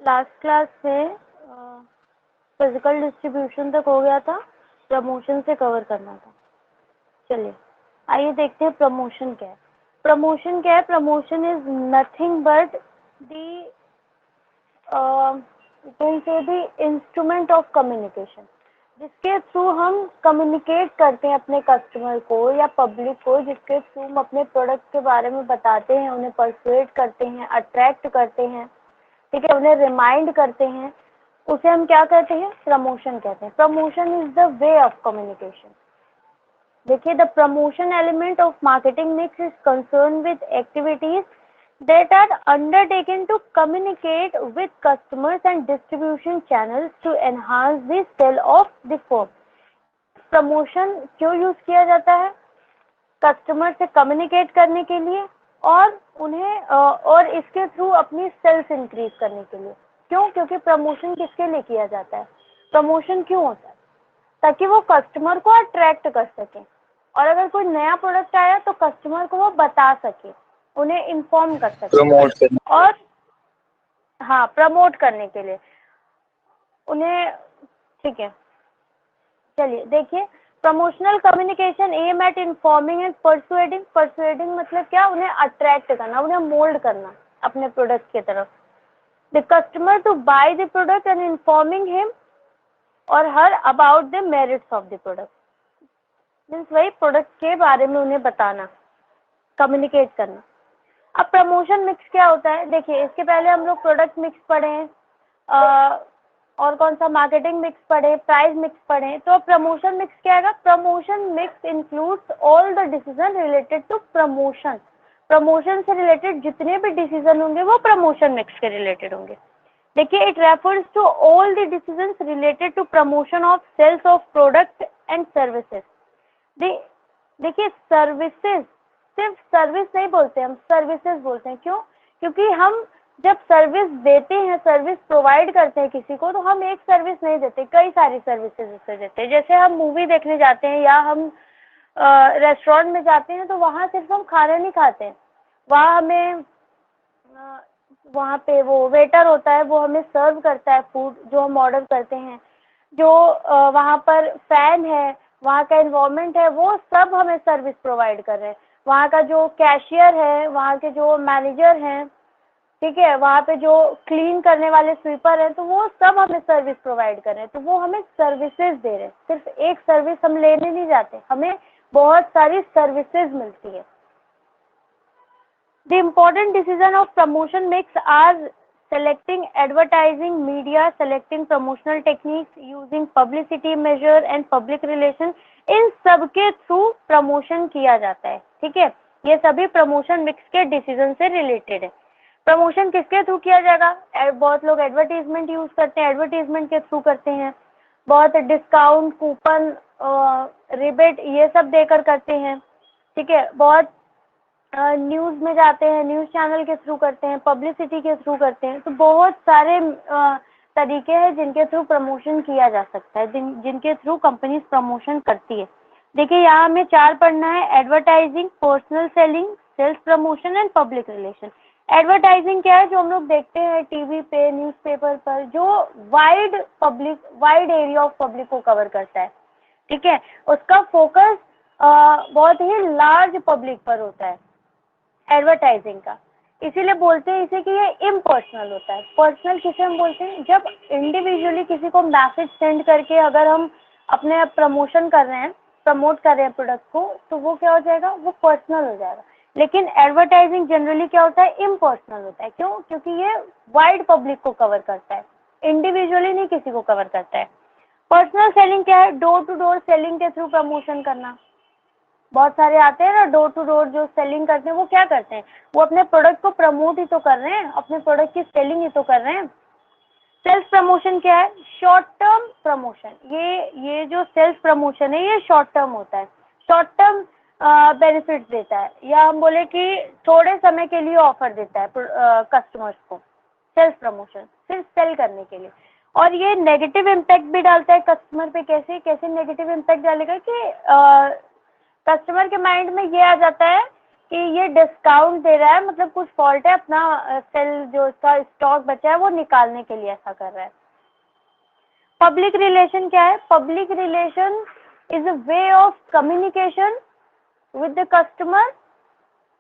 Last class में physical distribution तक हो गया था, प्रमोशन से कवर करना था। चलिए आइए देखते हैं प्रमोशन क्या है। प्रमोशन क्या है? Promotion is nothing but the instrument of communication, जिसके थ्रू हम कम्युनिकेट करते हैं अपने कस्टमर को या पब्लिक को, जिसके थ्रू हम अपने प्रोडक्ट के बारे में बताते हैं, उन्हें परसुएट करते हैं, अट्रैक्ट करते हैं, ठीक है, उन्हें रिमाइंड करते हैं, उसे हम क्या कहते हैं? प्रमोशन कहते हैं। Promotion is the way of communication. देखिए, the promotion element of marketing mix is concern with activities that are undertaken to communicate with customers and distribution channels to enhance the sale of the firm। Promotion क्यों use किया जाता है? Customer से communicate करने के लिए और उन्हें और इसके थ्रू अपनी सेल्स इंक्रीज करने के लिए। क्यों? क्योंकि प्रमोशन किसके लिए किया जाता है? प्रमोशन क्यों होता है? ताकि वो कस्टमर को अट्रैक्ट कर सके, और अगर कोई नया प्रोडक्ट आया तो कस्टमर को वो बता सके, उन्हें इन्फॉर्म कर सके, प्रमोट करने और हाँ, प्रमोट करने के लिए उन्हें। ठीक है, चलिए देखिए, promotional communication aim at informing and persuading. Persuading मतलब क्या? उन्हें अट्रैक्ट करना, उन्हें मोल्ड करना अपने प्रोडक्ट की तरफ। The customer to buy the product and informing him or her about the merits of the product. Means वही प्रोडक्ट के बारे में उन्हें बताना, कम्युनिकेट करना। अब प्रमोशन मिक्स क्या होता है? देखिए, इसके पहले हम लोग प्रोडक्ट मिक्स पढ़े हैं, और कौन सा मार्केटिंग मिक्स पढ़े, प्राइस मिक्स पढ़े। तो प्रमोशन मिक्स क्या है? Promotion mix includes all the decision related to promotion. Promotion से रिलेटेड जितने भी डिसीजन होंगे वो प्रमोशन मिक्स के रिलेटेड होंगे। देखिए, it refers to all the decisions related to promotion of sales of product and services. देखिए, सर्विसेज, सिर्फ सर्विस नहीं बोलते, हम सर्विसेज बोलते हैं। क्यों? क्योंकि हम जब सर्विस देते हैं, सर्विस प्रोवाइड करते हैं किसी को, तो हम एक सर्विस नहीं देते, कई सारी सर्विसेज उससे देते हैं। जैसे हम मूवी देखने जाते हैं या हम रेस्टोरेंट में जाते हैं, तो वहाँ सिर्फ हम खाना नहीं खाते हैं, वहाँ हमें वहाँ पे वो वेटर होता है, वो हमें सर्व करता है फूड जो हम ऑर्डर करते हैं। जो वहाँ पर फैन है, वहाँ का एनवायरनमेंट है, वो सब हमें सर्विस प्रोवाइड कर रहे हैं। वहाँ का जो कैशियर है, वहाँ के जो मैनेजर हैं, ठीक है, वहाँ पे जो क्लीन करने वाले स्वीपर हैं, तो वो सब हमें सर्विस प्रोवाइड कर रहे हैं। तो वो हमें सर्विसेज दे रहे हैं। सिर्फ एक सर्विस हम लेने नहीं जाते, हमें बहुत सारी सर्विसेज मिलती है। The important decision of promotion mix are selecting advertising media, selecting promotional techniques, using publicity measure and public relation। इन सब के थ्रू प्रमोशन किया जाता है। ठीक है, ये सभी प्रमोशन मिक्स के डिसीजन से रिलेटेड है। प्रमोशन किसके थ्रू किया जाएगा? बहुत लोग एडवर्टीजमेंट यूज करते हैं, एडवर्टीजमेंट के थ्रू करते हैं। बहुत डिस्काउंट, कूपन, रिबेट, ये सब देकर करते हैं। ठीक है, बहुत न्यूज़ में जाते हैं, न्यूज़ चैनल के थ्रू करते हैं, पब्लिसिटी के थ्रू करते हैं। तो बहुत सारे तरीके हैं जिनके थ्रू प्रमोशन किया जा सकता है, जिनके थ्रू कंपनीज प्रमोशन करती है। देखिए, यहाँ हमें 4 पढ़ना है: advertising, personal selling, sales promotion and public relation. Advertising क्या है? जो हम लोग देखते हैं टीवी पे, न्यूज़पेपर पर, जो वाइड एरिया ऑफ पब्लिक को कवर करता है। ठीक है, उसका फोकस बहुत ही लार्ज पब्लिक पर होता है एडवर्टाइजिंग का। इसीलिए बोलते हैं इसे कि ये इम्पर्सनल होता है। पर्सनल किसे हम बोलते हैं? जब इंडिविजुअली किसी को मैसेज सेंड करके अगर हम अपने प्रमोशन कर रहे हैं, प्रमोट कर रहे हैं प्रोडक्ट को, तो वो क्या हो जाएगा? वो पर्सनल हो जाएगा। लेकिन एडवर्टाइजिंग जनरली क्या होता है? इम्पर्सनल होता है। क्यों? क्योंकि ये वाइड पब्लिक को कवर करता है, इंडिविजुअली नहीं किसी को कवर करता है। पर्सनल सेलिंग क्या है? डोर टू डोर सेलिंग के थ्रू प्रमोशन करना। बहुत सारे आते हैं ना डोर टू डोर जो सेलिंग करते हैं, वो क्या करते हैं? वो अपने प्रोडक्ट को प्रमोट ही तो कर रहे हैं, अपने प्रोडक्ट की सेलिंग ही तो कर रहे हैं। सेल्स प्रमोशन क्या है? Short term promotion. ये जो सेल्स प्रमोशन है, ये शॉर्ट टर्म होता है, शॉर्ट टर्म बेनिफिट देता है, या हम बोले कि थोड़े समय के लिए ऑफर देता है कस्टमर्स को। सेल्स प्रमोशन सिर्फ सेल करने के लिए। और ये नेगेटिव इम्पैक्ट भी डालता है कस्टमर पे। कैसे कैसे नेगेटिव इम्पैक्ट डालेगा कि कस्टमर के माइंड में ये आ जाता है कि ये डिस्काउंट दे रहा है, मतलब कुछ फॉल्ट है, अपना सेल जो इसका स्टॉक बचा है वो निकालने के लिए ऐसा कर रहा है। पब्लिक रिलेशन क्या है? Public relation is a way of communication with the customer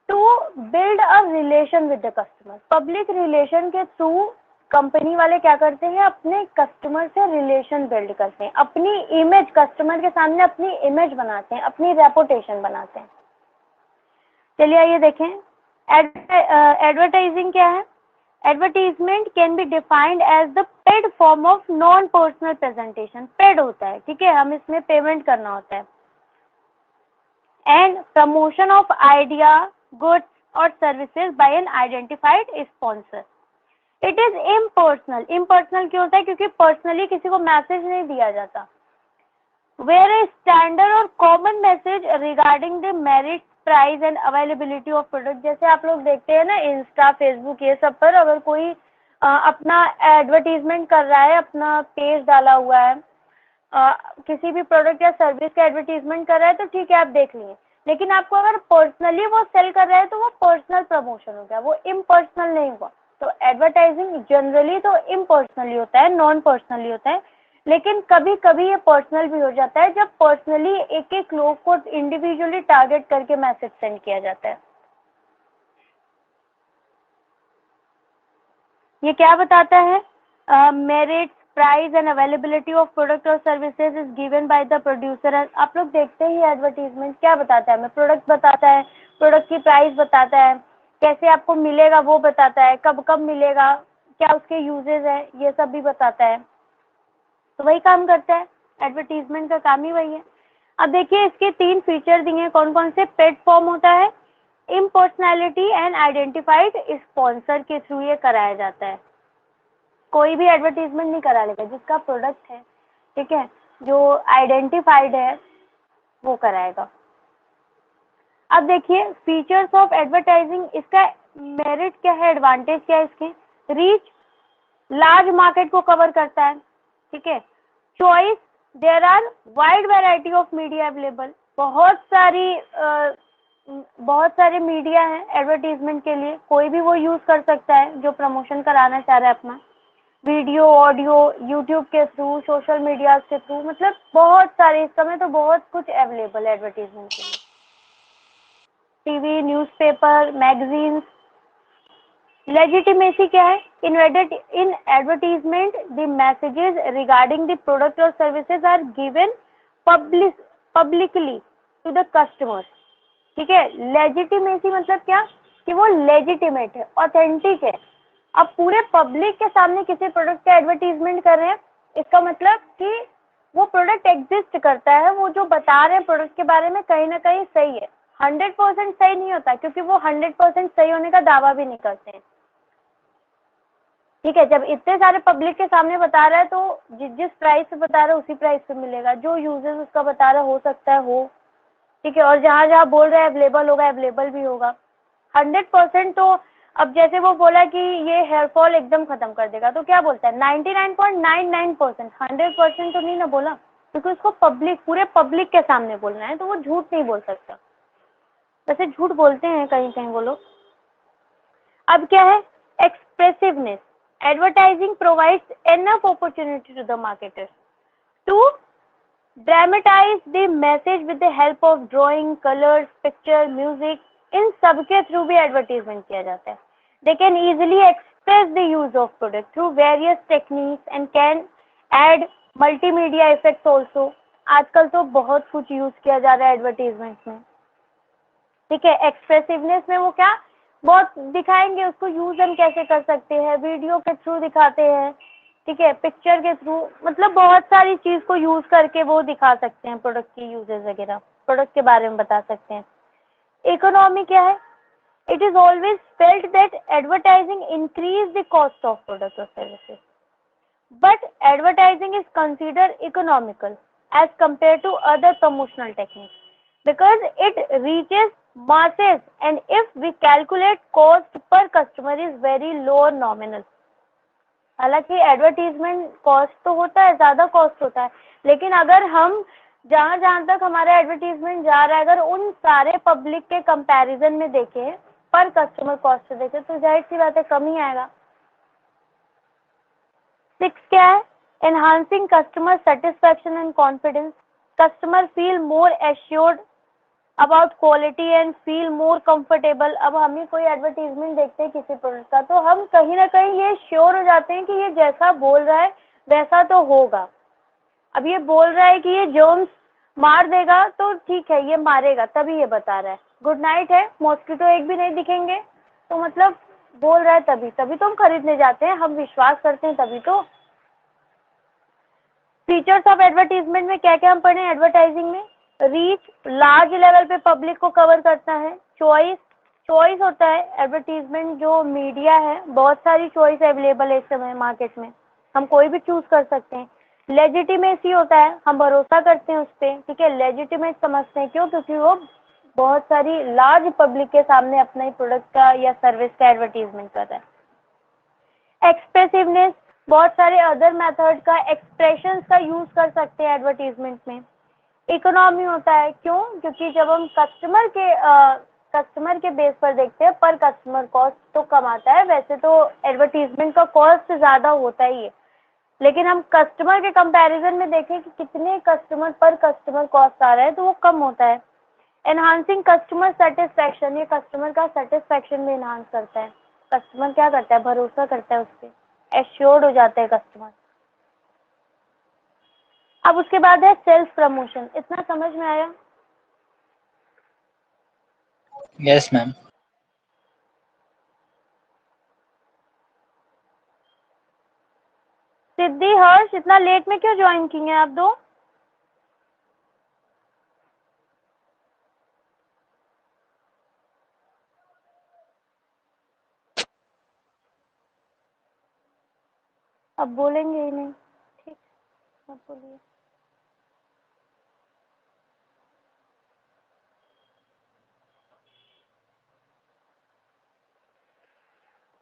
to build a relation with the customer. Public relation के थ्रू कंपनी वाले क्या करते हैं? अपने कस्टमर से रिलेशन बिल्ड करते हैं, अपनी इमेज कस्टमर के सामने अपनी इमेज बनाते हैं, अपनी रेपुटेशन बनाते हैं। चलिए आइए देखें एडवर्टाइजिंग क्या है। Advertisement can be defined as the paid form of non personal presentation. Paid होता है, ठीक है, हम इसमें पेमेंट करना होता है। And promotion of idea, goods और services by an identified sponsor. It is impersonal. Impersonal क्यों होता है? क्योंकि पर्सनली किसी को मैसेज नहीं दिया जाता। वेयर ए स्टैंडर्ड और common message regarding the merit, price and availability of product. जैसे आप लोग देखते हैं ना इंस्टा, फेसबुक, ये सब पर अगर कोई अपना एडवर्टीजमेंट कर रहा है, अपना पेज डाला हुआ है, किसी भी प्रोडक्ट या सर्विस का एडवर्टीजमेंट कर रहा है तो ठीक है, आप देख लिए। लेकिन आपको अगर पर्सनली वो सेल कर रहा है तो वो पर्सनल प्रमोशन हो गया, वो इम्पर्सनल नहीं हुआ। तो एडवर्टाइजिंग जनरली तो इम्पर्सनली होता है, नॉन पर्सनली होता है, लेकिन कभी कभी ये पर्सनल भी हो जाता है जब पर्सनली एक एक लोग को इंडिविजुअली टारगेट करके मैसेज सेंड किया जाता है। ये क्या बताता है? Merit, price and availability of product और services is given by the producer. आप लोग देखते ही एडवर्टीजमेंट क्या बताता है? हमें प्रोडक्ट बताता है, प्रोडक्ट की प्राइस बताता है, कैसे आपको मिलेगा वो बताता है, कब कब मिलेगा, क्या उसके यूजेस है, ये सब भी बताता है। तो वही काम करता है, एडवर्टीजमेंट का काम ही वही है। अब देखिए इसके 3 फीचर दिए हैं, कौन कौन से? पेड फॉर्म होता है, इम्पर्सनैलिटी एंड आइडेंटिफाइड स्पॉन्सर के थ्रू ये कराया जाता है। कोई भी एडवर्टीजमेंट नहीं करा लेगा, जिसका प्रोडक्ट है, ठीक है, जो आइडेंटिफाइड है वो कराएगा। अब देखिए फीचर्स ऑफ एडवर्टाइजिंग, इसका मेरिट क्या है, एडवांटेज क्या है इसके? रीच, लार्ज मार्केट को कवर करता है, ठीक है। Choice, there are wide variety of media available. बहुत सारे मीडिया हैं एडवर्टीजमेंट के लिए, कोई भी वो यूज कर सकता है जो प्रमोशन कराना चाह रहा है अपना। वीडियो, ऑडियो, यूट्यूब के थ्रू, सोशल मीडिया के थ्रू, मतलब बहुत सारे, इस समय तो बहुत कुछ अवेलेबल है एडवर्टीजमेंट के लिए। TV, newspaper, magazines. लेजिटिमेसी क्या है? In advertisement the messages regarding the product और services are given publicly to the customers, ठीक है। लेजिटिमेसी मतलब क्या? कि वो लेजिटिमेट है, ऑथेंटिक है। अब पूरे पब्लिक के सामने किसी प्रोडक्ट का एडवर्टीजमेंट कर रहे हैं, इसका मतलब कि वो प्रोडक्ट एग्जिस्ट करता है, वो जो बता रहे हैं प्रोडक्ट के बारे में कहीं ना कहीं सही है। 100% सही नहीं होता, क्योंकि वो 100% सही होने का दावा भी नहीं करते हैं, ठीक है। जब इतने सारे पब्लिक के सामने बता रहा है तो जिस प्राइस पे बता रहा है उसी प्राइस पे मिलेगा, जो यूजेस उसका बता रहा हो सकता है हो, ठीक है। और जहाँ जहाँ बोल रहा है अवेलेबल होगा, अवेलेबल भी होगा। 100% तो अब जैसे वो बोला कि ये हेयर फॉल एकदम खत्म कर देगा, तो क्या बोलता है? 99.99%। 100% तो नहीं ना बोला, क्योंकि उसको पूरे पब्लिक के सामने बोलना है, तो वो झूठ नहीं बोल सकता। वैसे झूठ बोलते हैं कहीं कहीं वो लोग। अब क्या है? Expressiveness. Advertising provides enough opportunity to the marketer to dramatize the message with the help of drawing, colours, picture, music. इन सब के थ्रू भी एडवर्टीजमेंट किया जाता है। They can easily express the use of product through various techniques and can add multimedia effects also. आजकल तो बहुत कुछ यूज किया जा रहा है एडवर्टीजमेंट में, ठीक है। एक्सप्रेसिवनेस में वो क्या बहुत दिखाएंगे, उसको यूज हम कैसे कर सकते हैं, वीडियो के थ्रू दिखाते हैं, ठीक है, पिक्चर के थ्रू, मतलब बहुत सारी चीज को यूज करके वो दिखा सकते हैं, प्रोडक्ट की यूजेस वगैरह, प्रोडक्ट के बारे में बता सकते हैं। इकोनॉमी क्या है? It is always felt that advertising increase the cost of product और services, but advertising is considered economical as compared to other promotional techniques because it reaches masses, and if we calculate cost per customer is very low or nominal. हालांकि advertisement cost तो होता है, ज्यादा cost होता है, लेकिन अगर हम जहां जहां तक हमारा एडवर्टीजमेंट जा रहा है, अगर उन सारे पब्लिक के कंपैरिजन में देखें, पर कस्टमर कॉस्ट से देखें, तो जाहिर सी बात है कम ही आएगा। 6 क्या है? Enhancing customer satisfaction and confidence. Customer feel more assured about quality and feel more comfortable. अब हम ही कोई एडवर्टीजमेंट देखते हैं किसी प्रोडक्ट का, तो हम कहीं ना कहीं ये श्योर हो जाते हैं कि ये जैसा बोल रहा है वैसा तो होगा। अब ये बोल रहा है कि ये जर्म्स मार देगा, तो ठीक है, ये मारेगा, तभी ये बता रहा है। गुड नाइट है, मॉस्किटो एक भी नहीं दिखेंगे, तो मतलब बोल रहा है तभी तभी तो हम खरीदने जाते हैं, हम विश्वास करते हैं तभी तो। फीचर्स ऑफ एडवर्टीजमेंट में क्या क्या हम पढ़े एडवर्टाइजिंग में? रीच, लार्ज लेवल पे पब्लिक को कवर करता है। चॉइस, चॉइस होता है एडवर्टीजमेंट जो मीडिया है, बहुत सारी चॉइस अवेलेबल है इस समय मार्केट में, हम कोई भी चूज कर सकते हैं। लेजिटिमेसी होता है, हम भरोसा करते हैं उस पर, ठीक है, लेजिटिमेट समझते हैं, क्यों? क्योंकि वो बहुत सारी लार्ज पब्लिक के सामने अपने प्रोडक्ट का या सर्विस का एडवर्टीजमेंट कर रहा है। एक्सप्रेसिवनेस, बहुत सारे अदर मेथड का एक्सप्रेशंस का यूज कर सकते हैं एडवर्टीजमेंट में। इकोनॉमी होता है, क्यों? क्योंकि जब हम कस्टमर के बेस पर देखते हैं, पर कस्टमर कॉस्ट तो कम आता है, वैसे तो एडवर्टीजमेंट का कॉस्ट ज़्यादा होता ही है, लेकिन हम कस्टमर के कंपैरिजन में देखें कि कितने कस्टमर पर कस्टमर कॉस्ट आ रहा है, तो वो कम होता है। एनहांसिंग कस्टमर सेटिस्फैक्शन, ये कस्टमर का सेटिस्फैक्शन भी एनहांस करता है। कस्टमर क्या करता है? भरोसा करता है उस पर, एश्योर्ड हो जाता है कस्टमर। अब उसके बाद है सेल्फ प्रमोशन। इतना समझ में आया? Yes ma'am. सिद्धि, हर्ष, इतना लेट में क्यों ज्वाइन की हैं आप दो? अब बोलेंगे ही नहीं, ठीक, अब बोलिए।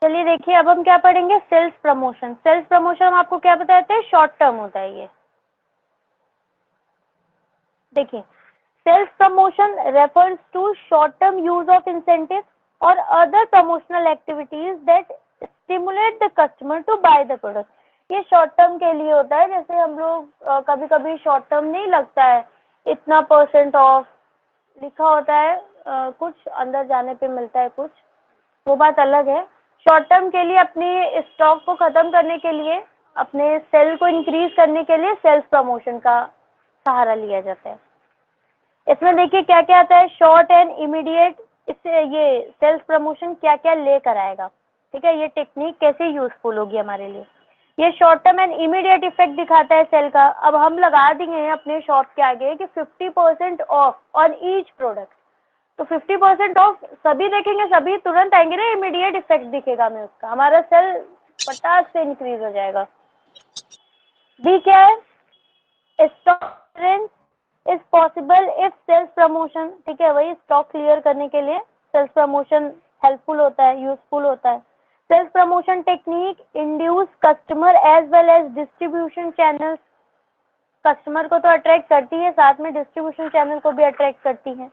चलिए देखिए, अब हम क्या पढ़ेंगे? Self promotion. सेल्फ प्रमोशन हम आपको क्या बताते हैं? शॉर्ट टर्म होता है ये। देखिए, self promotion refers to short term use of incentive और other promotional activities that stimulate the customer to buy the product. ये शॉर्ट टर्म के लिए होता है, जैसे हम लोग कभी कभी शॉर्ट टर्म नहीं लगता है, इतना % ऑफ लिखा होता है, कुछ अंदर जाने पे मिलता है कुछ, वो बात अलग है। शॉर्ट टर्म के लिए अपनी स्टॉक को खत्म करने के लिए, अपने सेल को इंक्रीज करने के लिए सेल्फ प्रमोशन का सहारा लिया जाता है। इसमें देखिए क्या क्या आता है, शॉर्ट एंड इमीडिएट। इससे ये सेल्फ प्रमोशन क्या क्या लेकर आएगा, ठीक है, ये टेक्निक कैसे यूजफुल होगी हमारे लिए। ये short term and immediate effect दिखाता है सेल का। अब हम लगा देंगे अपने शॉप के आगे कि 50% ऑफ ऑन ईच प्रोडक्ट, तो 50% ऑफ सभी देखेंगे, सभी तुरंत आएंगे ना, इमीडिएट इफेक्ट दिखेगा हमें उसका, हमारा सेल पटाख से इंक्रीज हो जाएगा। बी क्या है? Stock is possible if self promotion, ठीक है, वही स्टॉक क्लियर करने के लिए सेल्फ प्रमोशन हेल्पफुल होता है, यूजफुल होता है। Self promotion technique induce customer as well as distribution channel. Customer को तो अट्रैक्ट करती है, साथ में डिस्ट्रीब्यूशन चैनल को भी अट्रैक्ट करती है।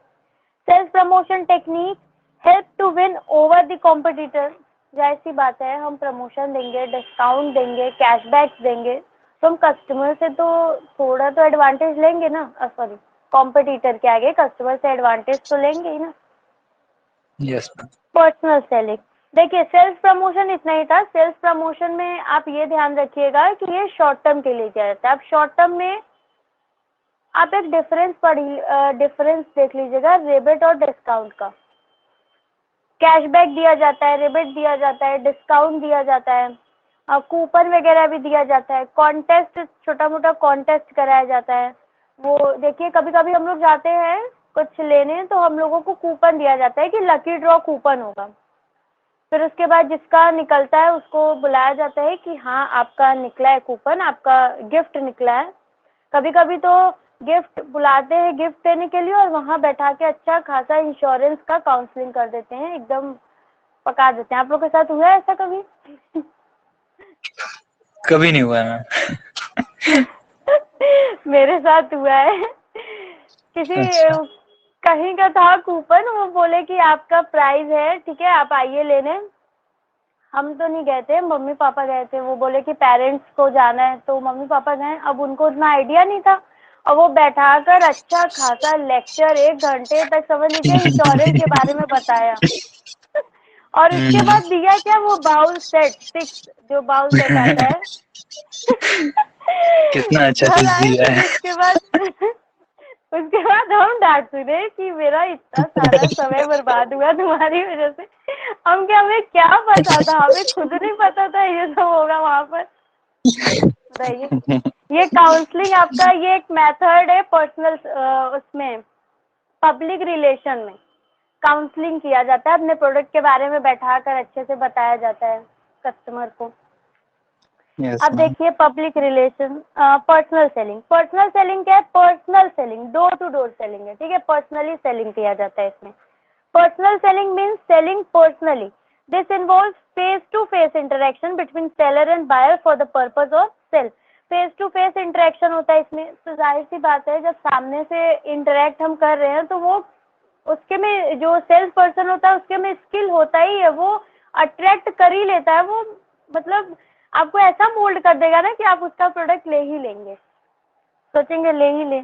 Self promotion technique help to win over the competitor. जाहिर सी बात है, हम प्रमोशन देंगे, डिस्काउंट देंगे, कैशबैक देंगे, तो हम कस्टमर से तो थोड़ा तो एडवांटेज लेंगे ना, सॉरी, कॉम्पिटिटर के आगे कस्टमर से एडवांटेज तो लेंगे ही ना। Yes ma'am. पर्सनल सेलिंग, देखिए सेल्फ प्रमोशन इतना ही था। सेल्फ प्रमोशन में आप ये ध्यान रखिएगा कि ये शॉर्ट टर्म के लिए किया जाता है। अब शॉर्ट टर्म में आप एक डिफरेंस देख लीजिएगा रिबेट और डिस्काउंट का। कैशबैक दिया जाता है, रिबेट दिया जाता है, डिस्काउंट दिया जाता है, कूपन वगैरह भी दिया जाता है, कॉन्टेस्ट, छोटा मोटा कॉन्टेस्ट कराया जाता है। वो देखिए, कभी कभी हम लोग जाते हैं कुछ लेने, तो हम लोगों को कूपन दिया जाता है कि लकी ड्रॉ कूपन होगा, फिर उसके बाद जिसका निकलता है उसको बुलाया जाता है कि हाँ आपका निकला है कूपन, आपका गिफ्ट निकला है। कभी कभी तो गिफ्ट बुलाते हैं गिफ्ट देने के लिए, और वहाँ बैठा के अच्छा खासा इंश्योरेंस का काउंसलिंग कर देते हैं, एकदम पका देते हैं। आप लोग के साथ हुआ है ऐसा कभी? कभी नहीं हुआ है मैम। मेरे साथ हुआ है। किसी अच्छा। कहीं का था कूपन, वो बोले कि आपका प्राइस है, ठीक है आप आइए लेने। हम तो नहीं गए थे, मम्मी पापा गए थे। वो बोले कि पेरेंट्स को जाना है, तो मम्मी पापा गए। अब उनको उतना आइडिया नहीं था, और वो बैठाकर अच्छा खासा लेक्चर 1 घंटे तक समझ लीजिए इंश्योरेंस के बारे में बताया। और उसके हम्म। बाद दिया क्या, वो बाउल सेट 6, जो बाउल सेट आता है। कितना अच्छा घर चीज आए दिया फिर है। उसके बाद हम डांट सुने कि मेरा इतना सारा समय बर्बाद हुआ तुम्हारी वजह से। हम क्या, हमें क्या पता था, हमें खुद नहीं पता था ये सब होगा वहां पर। बताइए, ये काउंसलिंग आपका, ये एक मेथड है पर्सनल, उसमें पब्लिक रिलेशन में काउंसलिंग किया जाता है। अपने प्रोडक्ट के बारे में बैठाकर अच्छे से बताया जाता है कस्टमर को। यस अब मैम। देखिए public relation, personal selling. Personal selling क्या है? Personal selling, door to door selling है, ठीक है। पर्सनली सेलिंग किया जाता है इसमें। Personal selling means selling personally. This involves face to face interaction between seller and buyer for the purpose of sale. Face to face interaction होता है इसमें, तो जाहिर सी बात है जब सामने से इंटरेक्ट हम कर रहे हैं तो वो उसके में जो सेल्स पर्सन होता है उसके में स्किल होता ही है, वो अट्रैक्ट कर ही लेता है। वो मतलब आपको ऐसा मोल्ड कर देगा ना कि आप उसका प्रोडक्ट ले ही लेंगे, सोचेंगे ले ही ले।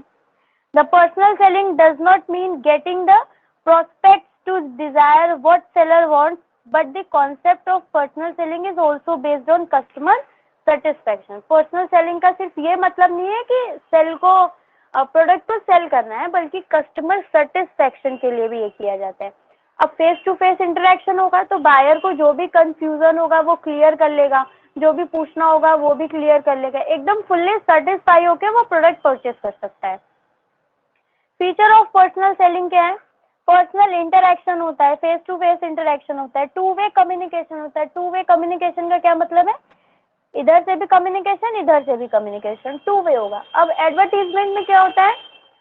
The personal selling does not mean getting the prospects to desire what seller wants, but the concept of personal selling is also based on customer satisfaction. Personal selling का सिर्फ ये मतलब नहीं है कि सेल को प्रोडक्ट को सेल करना है, बल्कि कस्टमर सेटिस्फेक्शन के लिए भी ये किया जाता है। अब फेस टू फेस इंटरेक्शन होगा तो बायर को जो भी कंफ्यूजन होगा वो क्लियर कर लेगा, जो भी पूछना होगा वो भी क्लियर कर लेगा, एकदम फुल्ली सेटिस्फाई होकर वो प्रोडक्ट परचेस कर सकता है। फीचर ऑफ पर्सनल सेलिंग क्या है? पर्सनल इंटरेक्शन होता है, फेस टू फेस इंटरेक्शन होता है, टू वे कम्युनिकेशन होता है। टू वे कम्युनिकेशन का क्या मतलब है? इधर से भी कम्युनिकेशन, इधर से भी कम्युनिकेशन, टू वे होगा। अब एडवर्टीजमेंट में क्या होता है?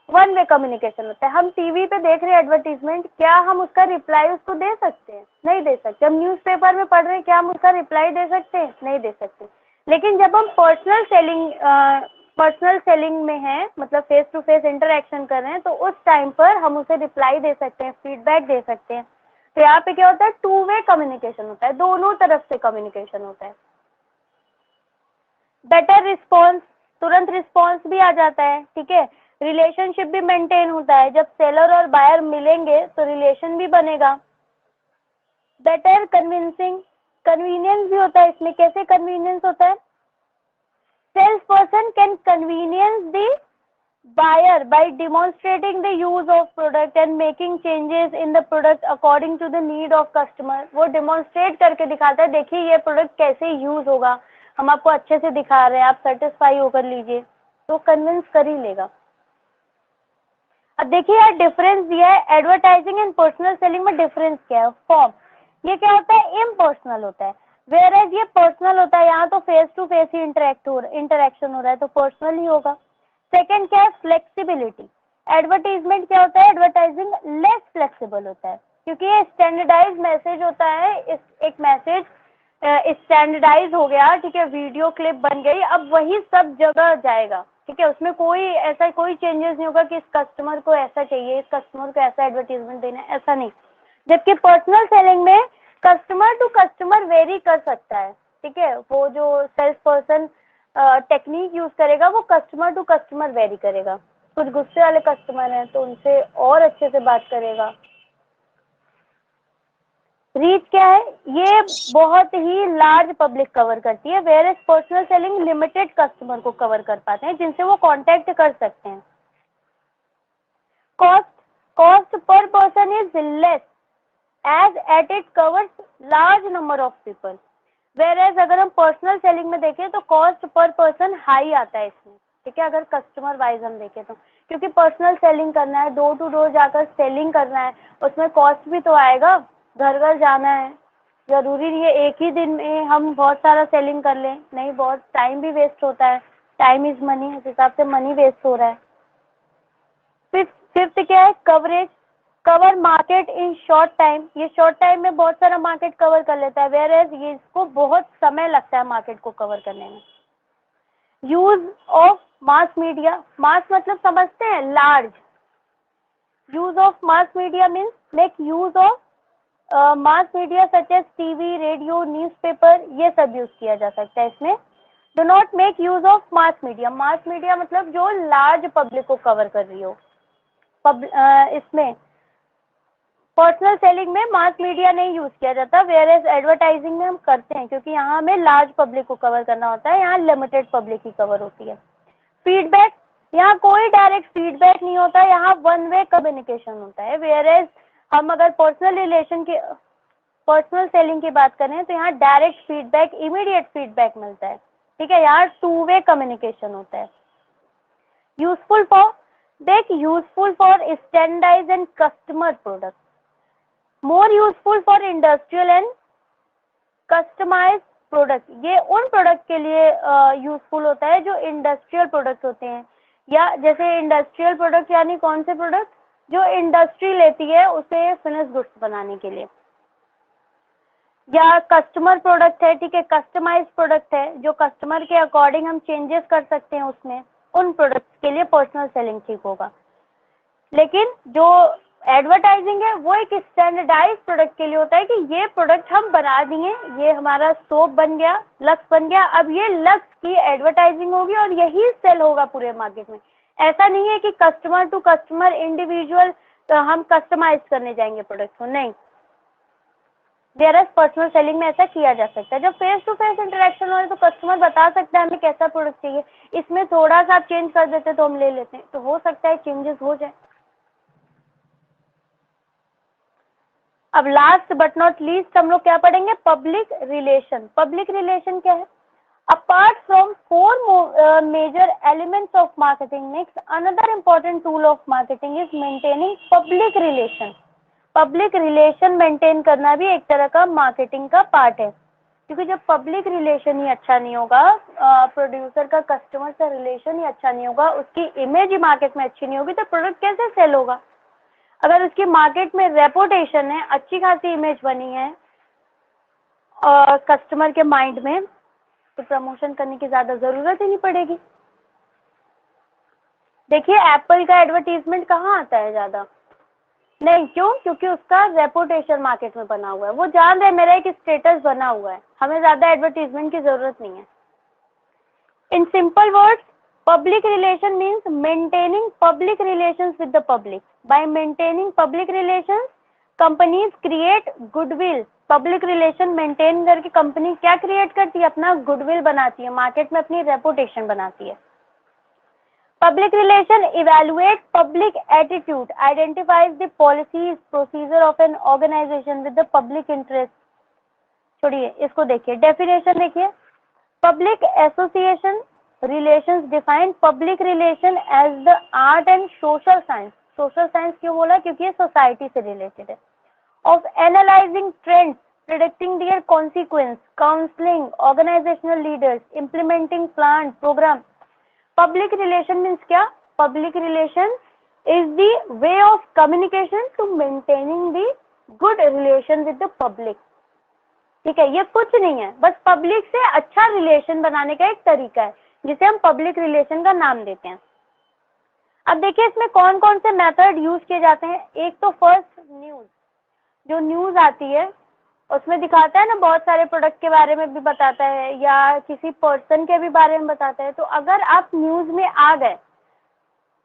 वन वे कम्युनिकेशन होता है। हम टीवी पे देख रहे हैं एडवर्टीजमेंट, क्या हम उसका रिप्लाई उसको दे सकते हैं? नहीं दे सकते। हम न्यूज़पेपर में पढ़ रहे हैं, क्या हम उसका रिप्लाई दे सकते हैं? नहीं दे सकते। लेकिन जब हम पर्सनल सेलिंग में है, मतलब फेस टू फेस इंटरेक्शन कर रहे हैं, तो उस टाइम पर हम उसे रिप्लाई दे सकते हैं, फीडबैक दे सकते हैं। तो यहाँ पे क्या होता है? टू वे कम्युनिकेशन होता है, दोनों तरफ से कम्युनिकेशन होता है। बेटर रिस्पॉन्स, तुरंत रिस्पॉन्स भी आ जाता है, ठीक है। रिलेशनशिप भी मेंटेन होता है, जब सेलर और बायर मिलेंगे तो रिलेशन भी बनेगा। बेटर कन्विंसिंग, कन्वीनियंस भी होता है इसमें। कैसे कन्वीनियंस होता है? Sales person can convenience the buyer by demonstrating the use of product and making changes in the product according to the need of customer। वो demonstrate करके दिखाता है, देखिए ये प्रोडक्ट कैसे यूज होगा, हम आपको अच्छे से दिखा रहे हैं, आप सेटिस्फाई होकर लीजिए, तो कन्विंस कर ही लेगा। अब देखिए यार डिफरेंस दिया है एडवर्टाइजिंग एंड पर्सनल सेलिंग में। डिफरेंस क्या है? फॉर्म, ये क्या होता है? इम्पर्सनल होता है, वेयर एज ये पर्सनल होता है। यहाँ तो फेस टू फेस ही इंटरेक्शन हो रहा है, तो पर्सनल ही होगा। सेकेंड क्या है? फ्लेक्सिबिलिटी। एडवर्टीजमेंट क्या होता है? एडवर्टाइजिंग लेस फ्लेक्सिबल होता है, क्योंकि ये स्टैंडर्डाइज मैसेज होता है। एक मैसेज स्टैंडर्डाइज हो गया, ठीक है, वीडियो क्लिप बन गई, अब वही सब जगह जाएगा, ठीक है। उसमें कोई ऐसा कोई चेंजेस नहीं होगा कि इस कस्टमर को ऐसा चाहिए, इस कस्टमर को ऐसा एडवर्टीजमेंट देना है, ऐसा नहीं। जबकि पर्सनल सेलिंग में कस्टमर टू कस्टमर वेरी कर सकता है, ठीक है। वो जो सेल्स पर्सन टेक्निक यूज करेगा वो कस्टमर टू कस्टमर वेरी करेगा। कुछ गुस्से वाले कस्टमर हैं तो उनसे और अच्छे से बात करेगा। रीच क्या है? ये बहुत ही लार्ज पब्लिक कवर करती है, whereas personal selling limited customer को कवर कर पाते हैं, जिनसे वो कांटेक्ट कर सकते हैं। Cost, cost per person is less as at it covers large number of people. Whereas अगर हम पर्सनल सेलिंग में देखें तो कॉस्ट पर पर्सन हाई आता है इसमें, ठीक है, अगर कस्टमर वाइज हम देखें तो। क्योंकि पर्सनल सेलिंग करना है, डोर टू डोर जाकर सेलिंग करना है, उसमें कॉस्ट भी तो आएगा, घर घर जाना है। जरूरी नहीं है एक ही दिन में हम बहुत सारा सेलिंग कर लें, नहीं, बहुत टाइम भी वेस्ट होता है। टाइम इज मनी, उस हिसाब से मनी वेस्ट हो रहा है। फिफ्थ क्या है? Coverage, cover market in short time. ये शॉर्ट टाइम में बहुत सारा मार्केट कवर कर लेता है, वेयर एज ये इसको बहुत समय लगता है मार्केट को कवर करने में। Use of mass media, mass मतलब समझते हैं large, use of mass media means make use of mass media such as TV, radio, newspaper, ये सब यूज किया जा सकता है इसमें। Do not make use of mass media, mass media मतलब जो लार्ज पब्लिक को कवर कर रही हो। इसमें पर्सनल सेलिंग में मास मीडिया नहीं यूज किया जाता, वेयर एज एडवर्टाइजिंग में हम करते हैं, क्योंकि यहाँ हमें लार्ज पब्लिक को कवर करना होता है, यहाँ लिमिटेड पब्लिक ही कवर होती है। फीडबैक, यहाँ कोई डायरेक्ट फीडबैक नहीं होता, यहाँ वन वे कम्युनिकेशन होता है। वेयर एज हम अगर पर्सनल सेलिंग की बात करें तो यहाँ डायरेक्ट फीडबैक, इमीडिएट फीडबैक मिलता है, ठीक है, यहाँ टू वे कम्युनिकेशन होता है। यूजफुल फॉर, देख useful for standardise and customer product, more useful for industrial and customise product, ये उन प्रोडक्ट के लिए यूजफुल होता है जो इंडस्ट्रियल प्रोडक्ट होते हैं, या जैसे इंडस्ट्रियल प्रोडक्ट यानी कौन से प्रोडक्ट, जो इंडस्ट्री लेती है उसे फिनिश गुड्स बनाने के लिए। या कस्टमर प्रोडक्ट है, ठीक है, कस्टमाइज प्रोडक्ट है, जो कस्टमर के अकॉर्डिंग हम चेंजेस कर सकते हैं उसमें, उन प्रोडक्ट्स के लिए पर्सनल सेलिंग ठीक होगा। लेकिन जो एडवर्टाइजिंग है वो एक स्टैंडर्डाइज प्रोडक्ट के लिए होता है कि ये प्रोडक्ट हम बना दिए, ये हमारा सोप बन गया, लक्स बन गया, अब ये लक्स की एडवर्टाइजिंग होगी और यही सेल होगा पूरे मार्केट में। ऐसा नहीं है कि कस्टमर टू कस्टमर इंडिविजुअल हम कस्टमाइज करने जाएंगे प्रोडक्ट को, नहीं। वेयरएज पर्सनल सेलिंग में ऐसा किया जा सकता है। जब फेस टू फेस इंटरेक्शन हो तो कस्टमर बता सकता है हमें कैसा प्रोडक्ट चाहिए, इसमें थोड़ा सा चेंज कर देते तो हम ले लेते हैं, तो हो सकता है चेंजेस हो जाए। अब लास्ट बट नॉट लीस्ट हम लोग क्या पढ़ेंगे, पब्लिक रिलेशन। पब्लिक रिलेशन क्या है? Apart from four major elements of marketing mix, another important tool of marketing is maintaining public relation. Public relation maintain करना भी एक तरह का मार्केटिंग का पार्ट है, क्योंकि जब पब्लिक रिलेशन ही अच्छा नहीं होगा, प्रोड्यूसर का कस्टमर से रिलेशन ही अच्छा नहीं होगा, उसकी इमेज ही मार्केट में अच्छी नहीं होगी, तो प्रोडक्ट कैसे सेल होगा? अगर उसकी मार्केट में रेपुटेशन है, अच्छी खासी इमेज बनी है और कस्टमर के माइंड में, तो प्रमोशन करने की ज़्यादा ज़रूरत ही नहीं पड़ेगी। देखिए एप्पल का एडवर्टीजमेंट कहाँ आता है ज़्यादा? नहीं, क्यों? क्योंकि उसका रेपुटेशन मार्केट में बना हुआ है, वो जान रहे मेरा एक स्टेटस बना हुआ है, हमें ज़्यादा एडवर्टीजमेंट की ज़रूरत नहीं है। In simple words, public relation means maintaining public relations with the public. By maintaining public relations, companies create goodwill. Public relation maintain करके कंपनी क्या क्रिएट करती है? अपना गुडविल बनाती है, मार्केट में अपनी रेपुटेशन बनाती है। Public relation evaluate public attitude, identifies the policies procedure of an organisation with the public interest. छोड़िए, इसको देखिए, डेफिनेशन देखिए। Public association relations define public relation as the art and social science. social science क्यों बोला? क्योंकि ये society से related है। of analyzing trends, predicting their consequence, counseling organizational leaders, implementing plan program. public relation means क्या? public relation is the way of communication to maintaining the good relation with the public. ठीक है, ये कुछ नहीं है, बस public से अच्छा रिलेशन बनाने का एक तरीका है, जिसे हम पब्लिक रिलेशन का नाम देते हैं। अब देखिए इसमें कौन कौन से मेथड यूज किए जाते हैं। एक तो फर्स्ट न्यूज, जो न्यूज आती है उसमें दिखाता है ना, बहुत सारे प्रोडक्ट के बारे में भी बताता है या किसी पर्सन के भी बारे में बताता है। तो अगर आप न्यूज में आ गए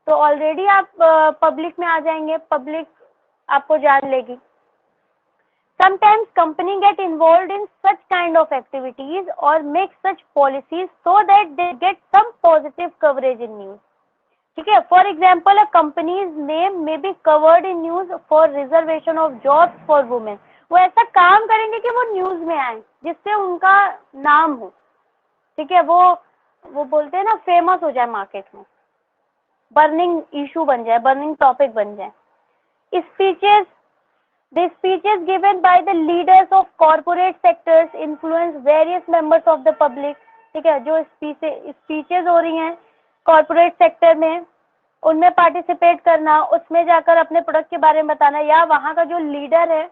तो ऑलरेडी आप पब्लिक में आ जाएंगे, पब्लिक आपको जान लेगी। Sometimes company get involved in such kind of activities or make such policies so that they get some positive coverage in news. ठीक है, for example, a company's name may be covered in news for reservation of jobs for women. वो ऐसा काम करेंगे कि वो news में आए, जिससे उनका नाम हो, ठीक है, वो बोलते हैं ना, फेमस हो जाए मार्केट में, बर्निंग इशू बन जाए, बर्निंग टॉपिक बन जाए। Speeches, the speeches given by the leaders of corporate sectors influence various members of the public. ठीक है, जो स्पीचेस हो रही हैं कॉर्पोरेट सेक्टर में, उनमें पार्टिसिपेट करना, उसमें जाकर अपने प्रोडक्ट के बारे में बताना, या वहाँ का जो लीडर है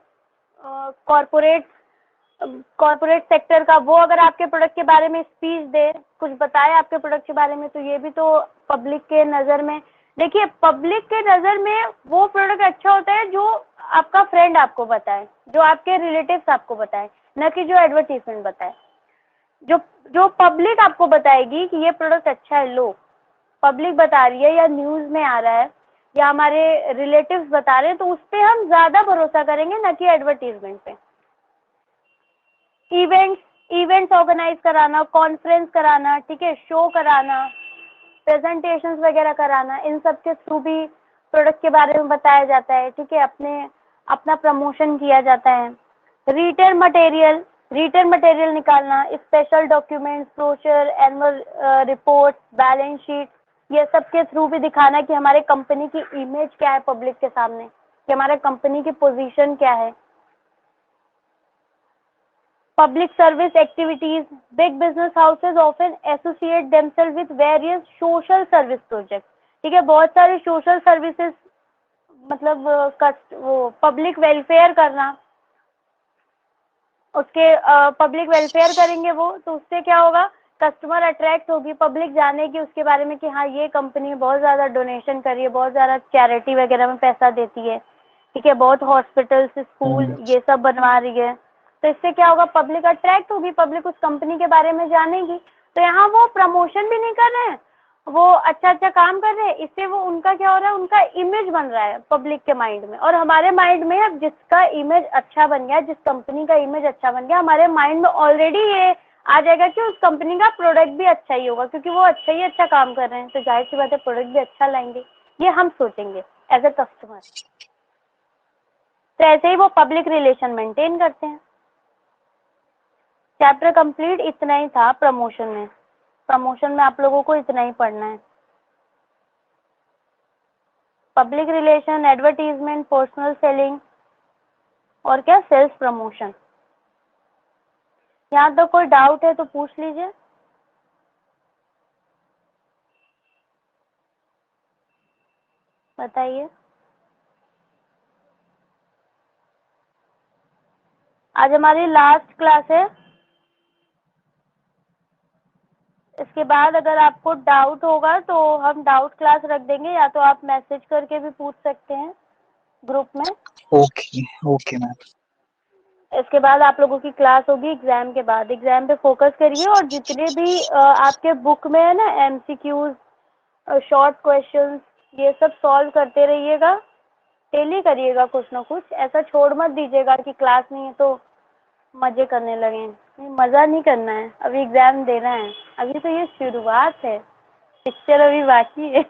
कॉर्पोरेट सेक्टर का, वो अगर आपके प्रोडक्ट के बारे में स्पीच दे, कुछ बताए आपके प्रोडक्ट के बारे में, तो ये भी तो पब्लिक के नज़र में देखिए पब्लिक के नज़र में वो प्रोडक्ट अच्छा होता है जो आपका फ्रेंड आपको बताए, जो आपके रिलेटिव्स आपको बताए, न कि जो एडवर्टीजमेंट बताए। जो जो पब्लिक आपको बताएगी कि ये प्रोडक्ट अच्छा है, लो पब्लिक बता रही है या न्यूज़ में आ रहा है या हमारे रिलेटिव्स बता रहे हैं, तो उस पर हम ज़्यादा भरोसा करेंगे, न कि एडवर्टीजमेंट पे। इवेंट्स ऑर्गेनाइज कराना, कॉन्फ्रेंस कराना, ठीक है, शो कराना, प्रेजेंटेशंस वगैरह कराना, इन सब के थ्रू भी प्रोडक्ट के बारे में बताया जाता है, ठीक है, अपना प्रमोशन किया जाता है। रिटेल मटेरियल निकालना, special documents, brochure, annual report, balance sheet, ये सब के थ्रू भी दिखाना कि हमारे कंपनी की इमेज क्या है पब्लिक के सामने, कि हमारे कंपनी की पोजीशन क्या है। Public service activities, big business houses often associate themselves with various social service projects. ठीक है, बहुत सारे सोशल सर्विसेज, मतलब वो पब्लिक वेलफेयर करना, उसके पब्लिक वेलफेयर करेंगे वो, तो उससे क्या होगा, कस्टमर अट्रैक्ट होगी, पब्लिक जानेगी उसके बारे में कि हाँ ये कंपनी बहुत ज़्यादा डोनेशन कर रही है, बहुत ज़्यादा चैरिटी वगैरह में पैसा देती है, ठीक है, बहुत हॉस्पिटल्स, स्कूल ये सब बनवा रही है। तो इससे क्या होगा, पब्लिक अट्रैक्ट होगी, पब्लिक उस कंपनी के बारे में जानेगी। तो यहाँ वो प्रमोशन भी नहीं कर रहे हैं, वो अच्छा अच्छा काम कर रहे हैं, इससे वो उनका क्या हो रहा है, उनका इमेज बन रहा है पब्लिक के माइंड में। और हमारे माइंड में अब जिसका इमेज अच्छा बन गया, जिस कंपनी का इमेज अच्छा बन गया, हमारे माइंड में ऑलरेडी ये आ जाएगा कि उस कंपनी का प्रोडक्ट भी अच्छा ही होगा, क्योंकि वो अच्छा ही अच्छा काम कर रहे हैं, तो जाहिर सी बात है प्रोडक्ट भी अच्छा लाएंगे, ये हम सोचेंगे एज ए कस्टमर। तो ऐसे ही वो पब्लिक रिलेशन मेंटेन करते हैं। चैप्टर कंप्लीट इतना ही था प्रमोशन में। प्रमोशन में आप लोगों को इतना ही पढ़ना है। Public relation, advertisement, personal selling और क्या, सेल्स प्रमोशन। यहाँ तक कोई डाउट है तो पूछ लीजिए। बताइए। आज हमारी लास्ट क्लास है, इसके बाद अगर आपको डाउट होगा तो हम डाउट क्लास रख देंगे, या तो आप मैसेज करके भी पूछ सकते हैं ग्रुप में। Okay okay ma'am. इसके बाद आप लोगों की क्लास होगी एग्जाम के बाद। एग्जाम पे फोकस करिए, और जितने भी आपके बुक में है ना एमसीक्यूज, शॉर्ट क्वेश्चंस, ये सब सॉल्व करते रहिएगा, डेली करिएगा कुछ ना कुछ। ऐसा छोड़ मत दीजिएगा कि क्लास नहीं है तो मजे करने लगे। नहीं, मज़ा नहीं करना है, अभी एग्जाम देना है, अभी तो ये शुरुआत है, पिक्चर अभी बाकी है।